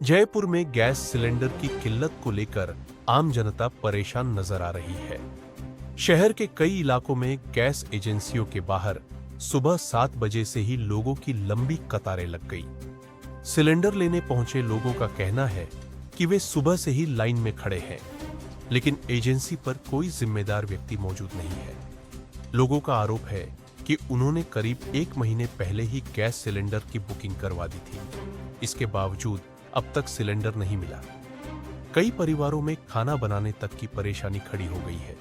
जयपुर में gas cylinder की किल्लत को लेकर आम जनता परेशान नजर आ रही है। शहर के कई इलाकों में गैस एजेंसियों के बाहर सुबह 7 बजे से ही लोगों की लंबी कतारें लग गई। सिलेंडर लेने पहुंचे लोगों का कहना है कि वे सुबह से ही लाइन में खड़े हैं, लेकिन एजेंसी पर कोई जिम्मेदार व्यक्ति मौजूद नहीं है। लोगों का आरोप है कि उन्होंने करीब 1 महीने पहले ही गैस सिलेंडर की बुकिंग करवा दी थी। इसके बावजूद अब तक सिलेंडर नहीं मिला। कई परिवारों में खाना बनाने तक की परेशानी खड़ी हो गई है।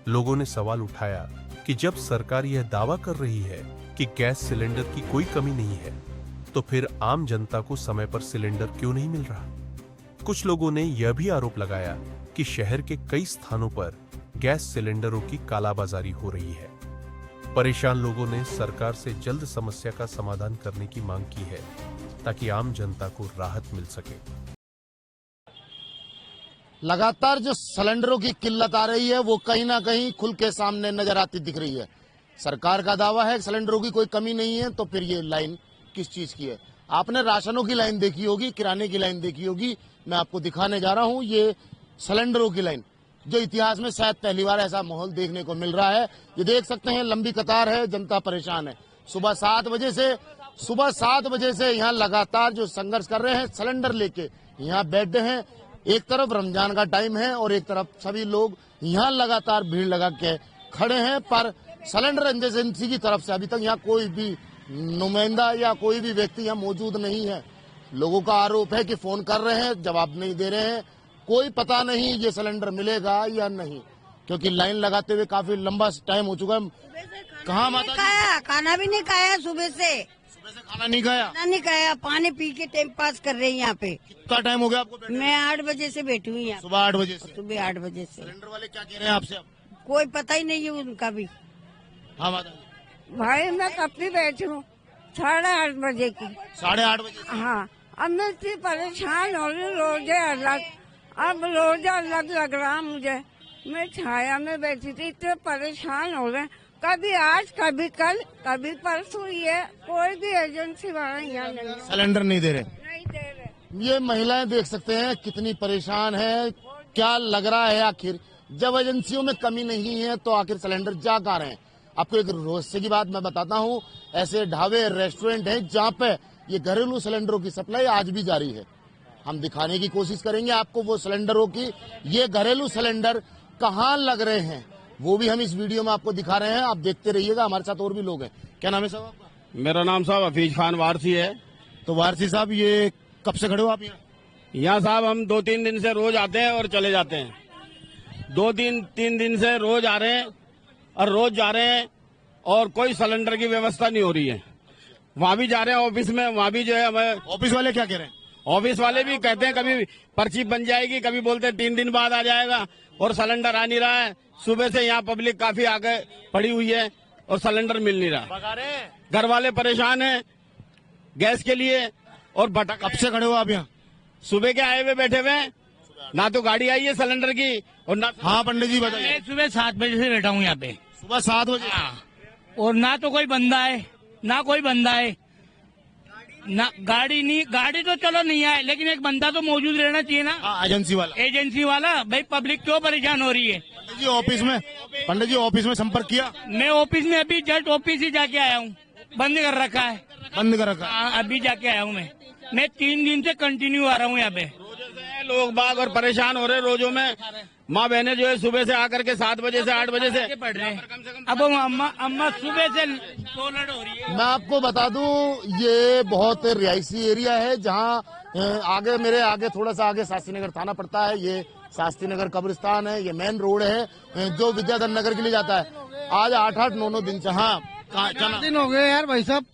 लोगों ने सवाल उठाया कि जब सरकार यह दावा कर रही है कि गैस सिलेंडर की कोई कमी नहीं है, तो फिर आम जनता को समय पर सिलेंडर क्यों नहीं मिल रहा? कुछ लोगों ने यह भी आरोप लगाया कि शहर के कई स्थानों पर गैस सिलेंडरों की कालाबाजारी हो रही है। परेशान लोगों ने सरकार से जल्द समस्या का समाधान करने की मांग की है, ताकि आम जनता को राहत मिल सके। लगातार जो सिलेंडरों की किल्लत आ रही है वो कहीं ना कहीं खुल के सामने नजर आती दिख रही है। सरकार का दावा है कि सिलेंडरों की कोई कमी नहीं है, तो फिर ये लाइन किस चीज की है? आपने राशनों की लाइन देखी होगी, किराने की लाइन देखी होगी। मैं आपको दिखाने जा रहा हूं ये सिलेंडरों की लाइन, जो इतिहास में शायद पहली बार ऐसा माहौल देखने को मिल रहा है। ये देख सकते हैं, लंबी कतार है, जनता परेशान है। सुबह 7 बजे से यहाँ लगातार जो संघर्ष कर रहे हैं सिलेंडर लेके यहाँ बैठे हैं। एक तरफ रमजान का टाइम है और एक तरफ सभी लोग यहाँ लगातार भीड़ लगा के खड़े हैं, पर सिलेंडर एजेंसी की तरफ से अभी तक यहाँ कोई भी नुमाइंदा या कोई भी व्यक्ति यहाँ मौजूद नहीं है। लोगों का आरोप है कि फोन कर रहे हैं, जवाब नहीं दे रहे हैं। कोई पता नहीं ये सिलेंडर मिलेगा या नहीं, क्योंकि लाइन लगाते हुए काफी लंबा टाइम हो चुका है। कहाँ माता जी? खाना भी नहीं खाया सुबह से खाना नहीं खाया, पानी पी के टाइम पास कर रहे हैं यहाँ पे। कितना टाइम हो गया आपको बैठे? मैं 8 बजे से बैठी हुई यहाँ। सुबह 8 बजे से? सुबह 8 बजे से। सिलेंडर वाले क्या कह रहे हैं आपसे? कोई पता ही नहीं है उनका भी। हाँ माता जी। भाई मैं कब की बैठी हूँ, 8:30 बजे की। 8:30 बजे? हाँ, अब मैं इतनी परेशान हो रही हूँ। रोजे अलग लग रहा मुझे। मैं छाया में बैठी थी, इतने परेशान हो रहे, कभी आज कभी कल कभी परसों, ये कोई भी एजेंसी वाला यहाँ नहीं, सिलेंडर नहीं दे रहे। नहीं दे रहे। ये महिलाएं देख सकते हैं कितनी परेशान है। क्या लग रहा है आखिर, जब एजेंसियों में कमी नहीं है तो आखिर सिलेंडर जा कहाँ रहे हैं? आपको एक रोज़ की बात मैं बताता हूँ, ऐसे ढाबे रेस्टोरेंट हैं जहाँ पे ये घरेलू सिलेंडरों की सप्लाई आज भी जारी है। हम दिखाने की कोशिश करेंगे आपको वो सिलेंडरों की, ये घरेलू सिलेंडर कहाँ लग रहे हैं वो भी हम इस वीडियो में आपको दिखा रहे हैं। आप देखते रहिएगा, हमारे साथ और भी लोग हैं। क्या नाम है साहब आपका? मेरा नाम साहब हफीज खान वारसी है। तो वारसी साहब, ये कब से खड़े हो आप यहाँ? यहाँ साहब हम 2-3 दिन से रोज आते हैं और चले जाते हैं। 2-3 दिन से रोज आ रहे हैं और रोज जा रहे हैं, और कोई सिलेंडर की व्यवस्था नहीं हो रही है। वहाँ भी जा रहे हैं ऑफिस में, वहाँ भी जो है हमें। ऑफिस वाले क्या कह रहे हैं? ऑफिस वाले भी कहते हैं कभी पर्ची बन जाएगी, कभी बोलते हैं 3 दिन बाद आ जाएगा, और सिलेंडर आ नहीं रहा है। सुबह से यहाँ पब्लिक काफी आगे पड़ी हुई है और सिलेंडर मिल नहीं रहा। घर वाले परेशान हैं गैस के लिए और भटक। कब से खड़े हो आप यहाँ? सुबह के आए हुए बैठे हुए हैं, ना तो गाड़ी आई है सिलेंडर की और ना। हाँ पंडित जी बताइए। मैं सुबह 7 बजे से बैठा हूँ यहाँ पे। सुबह 7 बजे? और ना तो कोई बंदा है, ना गाड़ी। नहीं, गाड़ी तो चलो नहीं आए, लेकिन एक बंदा तो मौजूद रहना चाहिए ना। एजेंसी वाला भाई, पब्लिक क्यों परेशान हो रही है? पंडित जी ऑफिस में संपर्क किया? मैं ऑफिस में अभी जस्ट ऑफिस ही जाके आया हूँ। बंद कर रखा है। हाँ, अभी जाके आया हूँ मैं 3 दिन से कंटिन्यू आ रहा हूँ यहाँ पे। लोग बाग और परेशान हो रहे रोजों में। माँ बहनें जो है सुबह से आकर के 7 बजे से 8 बजे से पढ़ रहे हैं। अब अम्मा सुबह से सोलट हो रही है। मैं आपको बता दूं, ये बहुत रिहायशी एरिया है, जहां आगे मेरे आगे थोड़ा सा आगे शास्त्री नगर थाना पड़ता है। ये शास्त्री नगर कब्रिस्तान है, ये मेन रोड है जो विद्याधर नगर के लिए जाता है। आज 8-8, 9-9 दिन से। हाँ, 4 दिन हो गए यार भाई साहब।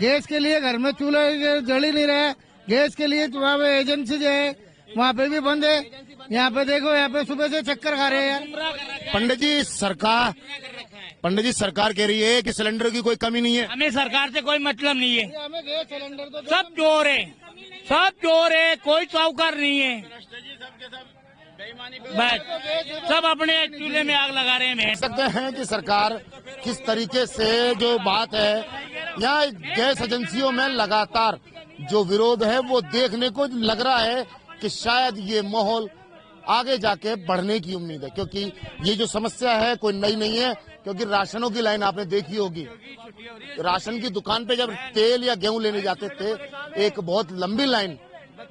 गैस के लिए घर में चूल्हे जल ही नहीं रहे। गैस के लिए वहाँ पे एजेंसी जो है वहाँ पे भी बंद है। यहाँ पे देखो, यहाँ पे सुबह से चक्कर खा रहे हैं यार। पंडित जी सरकार कह रही है कि सिलेंडर की कोई कमी नहीं है। हमें सरकार से कोई मतलब नहीं है। हमें गैस सिलेंडर तो सब चोर है, कोई साहूकार नहीं है। बस सब अपने चूल्हे में आग लगा रहे हैं। देख सकते हैं कि सरकार किस तरीके से जो बात है, यहाँ गैस एजेंसियों में लगातार जो विरोध है वो देखने को लग रहा है कि शायद ये माहौल आगे जाके बढ़ने की उम्मीद है, क्योंकि ये जो समस्या है कोई नई नहीं है। क्योंकि राशनों की लाइन आपने देखी होगी, राशन की दुकान पे जब तेल या गेहूं लेने जाते थे एक बहुत लंबी लाइन।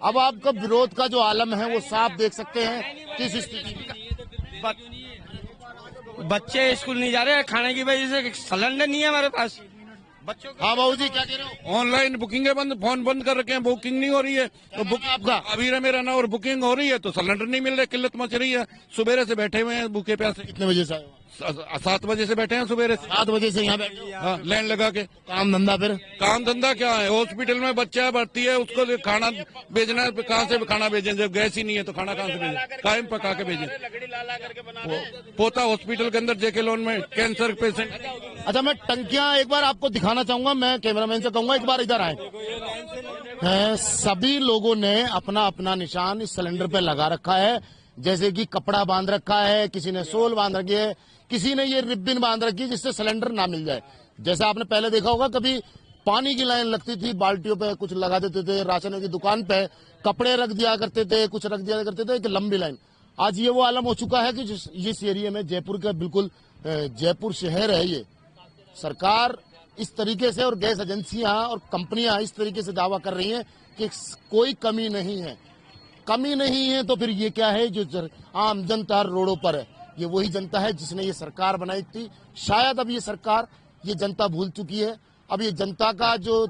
अब आपका विरोध का जो आलम है वो साफ देख सकते हैं किस स्थिति में। बच्चे स्कूल नहीं जा रहे खाने की वजह से, सिलेंडर नहीं है हमारे पास बच्चों। हाँ बाबू जी क्या कह रहे हो? ऑनलाइन बुकिंग बंद, फोन बंद कर रखे हैं, बुकिंग नहीं हो रही है। तो बुक आपका अभी मेरा ना और बुकिंग हो रही है तो सिलेंडर नहीं मिल रहा, किल्लत मच रही है। सुबह से बैठे हुए हैं भूखे प्यासे। कितने बजे से आए हो? 7 बजे से बैठे हैं, सुबह से 7 बजे से यहाँ बैठे हो? हाँ, लाइन लगा के। काम धंधा फिर? काम धंधा क्या है, हॉस्पिटल में बच्चा भर्ती है, उसको खाना भेजना है, कहाँ से खाना भेजें? जब गैस ही नहीं है तो खाना कहाँ से भेजें? कायम पका के भेजें। पोता हॉस्पिटल के अंदर जेके लोन में कैंसर पेशेंट। अच्छा, मैं टंकियां एक बार आपको दिखाना चाहूंगा। मैं कैमरामैन से कहूंगा एक बार इधर आए। सभी लोगों ने अपना अपना निशान इस सिलेंडर पे लगा रखा है, जैसे कि कपड़ा बांध रखा है, किसी ने सोल बांध रखी है, किसी ने ये रिब्बिन बांध रखी है जिससे सिलेंडर ना मिल जाए। जैसा आपने पहले देखा होगा, कभी पानी की लाइन लगती थी, बाल्टियों पे कुछ लगा देते थे, राशन की दुकान पे कपड़े रख दिया करते थे, कुछ रख दिया करते थे, एक लंबी लाइन। आज ये वो आलम हो चुका है कि इस एरिया में, जयपुर का बिल्कुल जयपुर शहर है ये। सरकार इस तरीके से और गैस एजेंसियां और कंपनियां इस तरीके से दावा कर रही हैं कि कोई कमी नहीं है। कमी नहीं है तो फिर ये क्या है जो आम जनता रोडों पर है? ये वही जनता है जिसने ये सरकार बनाई थी। शायद अब ये सरकार, ये जनता भूल चुकी है। अब ये जनता का जो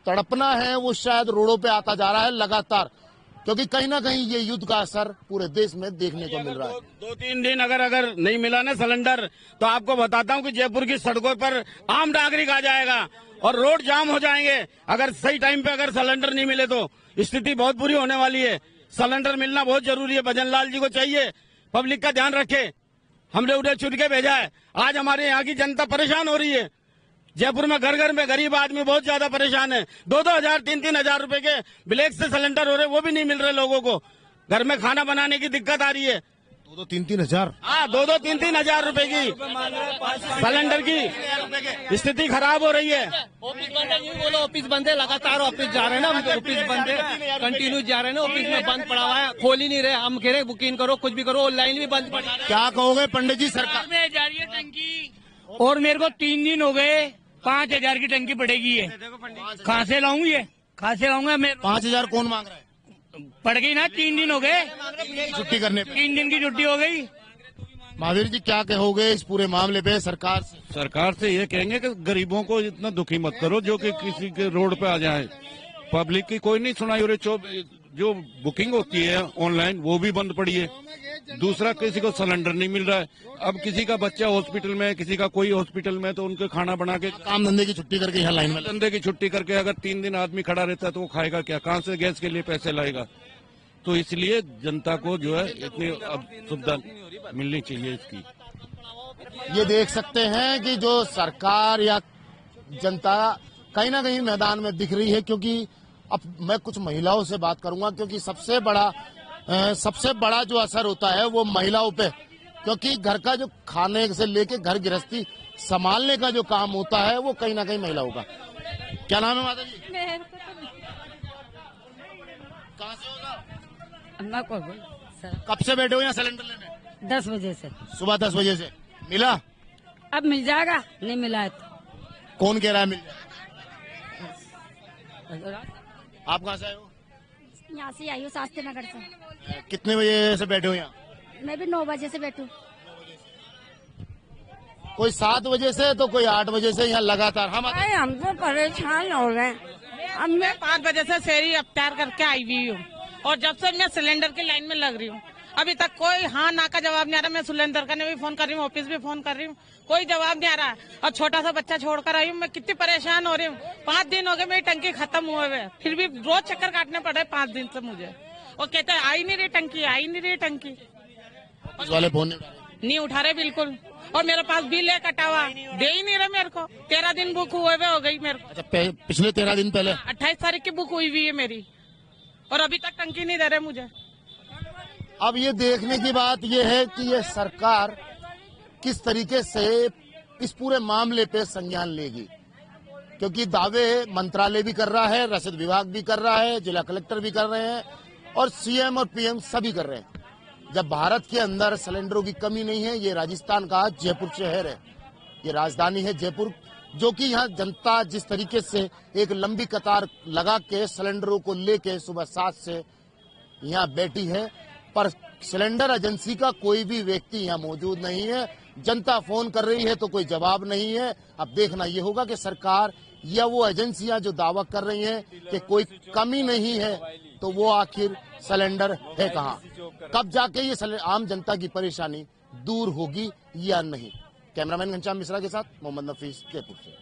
तड़पना है वो शायद रोडों पे आता जा रहा है लगातार, क्योंकि कहीं ना कहीं ये युद्ध का असर पूरे देश में देखने को मिल रहा है। 2-3 दिन अगर नहीं मिला ना सिलेंडर, तो आपको बताता हूँ कि जयपुर की सड़कों पर आम नागरिक आ जाएगा और रोड जाम हो जाएंगे। अगर सही टाइम पे अगर सिलेंडर नहीं मिले तो स्थिति बहुत बुरी होने वाली है। सिलेंडर मिलना बहुत जरूरी है। भजन लाल जी को चाहिए पब्लिक का ध्यान रखे। हमने उन्हें चुन के भेजा है। आज हमारे यहाँ की जनता परेशान हो रही है। जयपुर में घर घर में गरीब आदमी बहुत ज्यादा परेशान है। 2-2 हजार 3-3 हजार रुपए के ब्लैक से सिलेंडर हो रहे, वो भी नहीं मिल रहे लोगों को। घर में खाना बनाने की दिक्कत आ रही है। 2-3 हजार, हाँ 2-3 हजार रुपए की सिलेंडर की स्थिति खराब हो रही है। ऑफिस बंद है, बोलो ऑफिस बंद है, लगातार ऑफिस जा रहे हैं ना, ऑफिस बंद है, कंटिन्यू जा रहे हैं ना, ऑफिस में बंद पड़ा हुआ है, खोल ही नहीं रहे। हम कह रहे बुकिंग करो, कुछ भी करो, ऑनलाइन भी बंद पड़ा है। क्या कहोगे पंडित जी? सरकार में जा रही है टंकी, और मेरे को 3 दिन हो गए, 5,000 की टंकी पड़ेगी। ये कहाँ से लाऊं? ये कहाँ से लाऊंगा मैं? 5,000 कौन मांग रहा है? पड़ गई ना, 3 दिन हो गए छुट्टी करने पे। 3 दिन की छुट्टी हो गई। महावीर जी क्या कहोगे इस पूरे मामले पे सरकार से? सरकार से ये कहेंगे कि गरीबों को इतना दुखी मत करो जो कि किसी के रोड पे आ जाए। पब्लिक की कोई नहीं सुनाई हो रही। जो बुकिंग होती है ऑनलाइन वो भी बंद पड़ी है। दूसरा, किसी को सिलेंडर नहीं मिल रहा है। अब किसी का बच्चा हॉस्पिटल में, किसी का कोई हॉस्पिटल में, तो उनके खाना बना के, काम धंधे की छुट्टी करके यहाँ लाइन में धंधे की छुट्टी करके अगर 3 दिन आदमी खड़ा रहता है तो वो खाएगा क्या? कहाँ से गैस के लिए पैसे लाएगा? तो इसलिए जनता को जो है इतनी अब सुविधा मिलनी चाहिए इसकी। ये देख सकते हैं कि जो सरकार या जनता कहीं ना कहीं मैदान में दिख रही है। क्योंकि अब मैं कुछ महिलाओं से बात करूंगा, क्योंकि सबसे बड़ा जो असर होता है वो महिलाओं पे, क्योंकि घर का जो खाने से लेके घर गृहस्थी संभालने का जो काम होता है वो कहीं ना कहीं महिलाओं का। क्या नाम है माता जी? कहाँ से होगा? कब से बैठे हो यहाँ सिलेंडर लेने? 10 बजे से। सुबह 10 बजे से। मिला? अब मिल जाएगा, नहीं मिला है तो। कौन कह रहा है मिल जाएगा? आप कहाँ से आए हो? यहाँ से आई हूँ, शास्त्री नगर से। कितने बजे से बैठे हो यहाँ? मैं भी 9 बजे से बैठू। कोई 7 बजे से तो कोई 8 बजे से यहाँ लगातार। हम तो परेशान हो गए। अब मैं 5 बजे से शहरी अवतार करके आई हुई हूँ, और जब से मैं सिलेंडर की लाइन में लग रही हूँ अभी तक कोई हाँ ना का जवाब नहीं आ रहा। मैं सिलेंडर करने भी फोन कर रही हूँ, ऑफिस भी फोन कर रही हूँ, कोई जवाब नहीं आ रहा। और छोटा सा बच्चा छोड़कर आई हूँ। मैं कितनी परेशान हो रही हूँ। 5 दिन हो गए मेरी टंकी खत्म हुए हुए, फिर भी रोज चक्कर काटने पड़ रहे 5 दिन से मुझे। और कहते हैं आई नहीं रही टंकी, आई नहीं रही टंकी। वाले फोन नहीं उठा रहे बिल्कुल। और मेरे पास बिल है कटा हुआ, दे ही नहीं रहे मेरे को। 13 दिन बुक हुए हुए हो गई मेरे को। अच्छा, पिछले 13 दिन पहले 28 तारीख की बुक हुई हुई है मेरी, और अभी तक टंकी नहीं दे रहे मुझे। अब ये देखने की बात ये है कि ये सरकार किस तरीके से इस पूरे मामले पे संज्ञान लेगी। क्योंकि दावे मंत्रालय भी कर रहा है, रसद विभाग भी कर रहा है, जिला कलेक्टर भी कर रहे हैं और सीएम और पीएम सभी कर रहे हैं। जब भारत के अंदर सिलेंडरों की कमी नहीं है, ये राजस्थान का जयपुर शहर है, ये राजधानी है जयपुर, जो कि यहाँ जनता जिस तरीके से एक लंबी कतार लगा के सिलेंडरों को लेके सुबह 7 से यहाँ बैठी है, पर सिलेंडर एजेंसी का कोई भी व्यक्ति यहाँ मौजूद नहीं है। जनता फोन कर रही है तो कोई जवाब नहीं है। अब देखना ये होगा कि सरकार या वो एजेंसियां जो दावा कर रही हैं कि कोई कमी नहीं है, तो वो आखिर सिलेंडर है कहाँ, कब जाके ये आम जनता की परेशानी दूर होगी या नहीं। कैमरामैन घनश्याम मिश्रा के साथ मोहम्मद नफीस, जयपुर से।